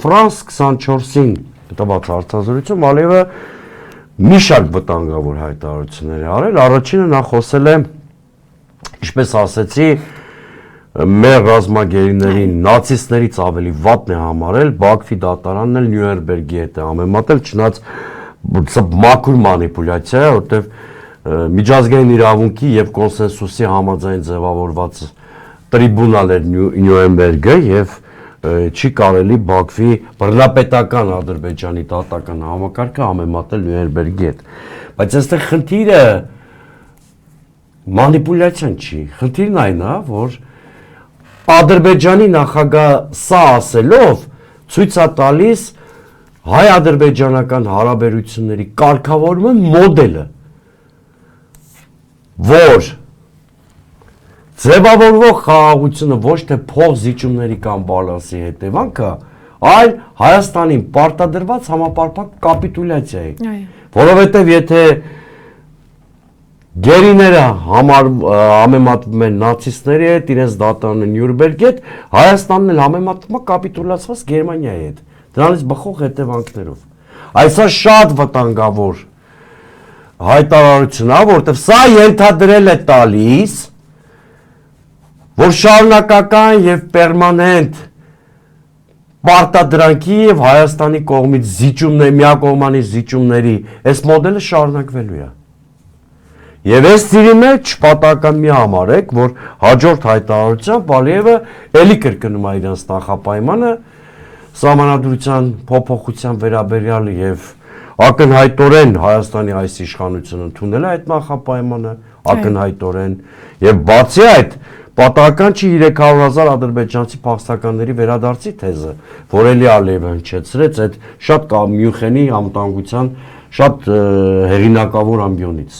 Ֆրանս 24-ին տված հարցազրույցում Ալիևը մի շարք վտանգավոր հայտարարություններ է արել, առաջինը նա խոսել է, ինչպես ասեցի, մեր ռազմագերիների նացիստներից ավելի վատն է համարել Բաքվի դատարանն էլ Նյուրնբերգի հետ է համեմատել, չնայած մաքուր մանիպուլյացիա է, որտեղ միջազգային իրավունքի եւ կոնսենսուսի համաձայն ձևավորված տրիբունալ էր Նյուրնբերգը եւ չի կարելի Բաքվի բռնապետական Ադրբեջանի դատական համակարգը համեմատել Նյուրնբերգի հետ, բայց այստեղ խնդիրը մանիպուլյացիան չի, խնդիրն այն է, որ Ադրբեջանի նախագահ սա ասելով ցույց է տալիս հայ-ադրբեջանական հարաբերությունների կարգավորման մոդելը, որ ձևավորվող խաղաղությունը ոչ թե փոխզիջումների կամ բալանսի հետևանքը, այլ Հայաստանին պարտադրված համապարփակ կապիտուլյացիա է, որովհետև եթե գերիները համեմատվում են նացիստների հետ, իրենց դատարանը Նյուրնբերգի հետ, Հայաստանն էլ համեմատվում է կապիտուլացված Գերմանիայի հետ, դրանից բխող հետևանքներով։ Այսա շատ վտանգավոր հայտարարություն է, որտեղ սա ենթադրել է տալիս, որ շարունակական եւ պերմանենտ պարտադրանքի եւ Հայաստանի կողմից զիջումների, միակողմանի զիջումների այս մոդելը շարունակվելու է։ Եվ այս ծիրի մեջ պատահական մի համարեք, որ հաջորդ հայտարարությամբ Ալիևը էլի կրկնում է իրենց նախապայմանը սահմանադրության փոփոխության վերաբերյալ եւ ակնհայտորեն Հայաստանի այս իշխանությունը ընդունել է այդ նախապայմանը, ակնհայտորեն եւ բացի այդ պատահական չի 300,000 ադրբեջանցի փախստականների վերադարձի թեզը, որ էլի Ալիևը հնչեցրեց այդ շատ Մյունխենի անվտանգության շատ հեղինակավոր ամբիոնից։